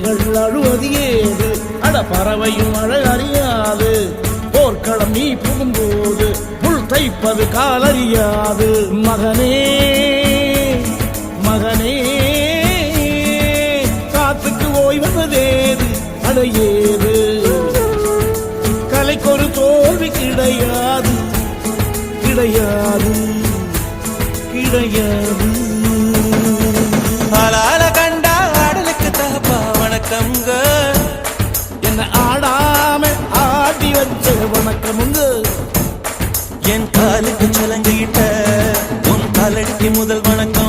கிளிகள் அழுவது ஏது, அட பறவையும் அழகறியாது. போர்க்களம் நீ புகும்போது முள் தைப்பது காலறியாது. மகனே மகனே காத்துக்கு ஓய்வதேது, அடையேது. கலைக்கொரு தோல்வி கிடையாது கிடையாது கிடையாது. ஆளால கண்டா ஆடலுக்கு தகப்பா வணக்கம்ங்க. என்ன ஆடாம ஆடி வச்ச வணக்கமுங்க. என் காலுக்கு சலங்கிட்ட உன் காலடிக்கு முதல் வணக்கம்.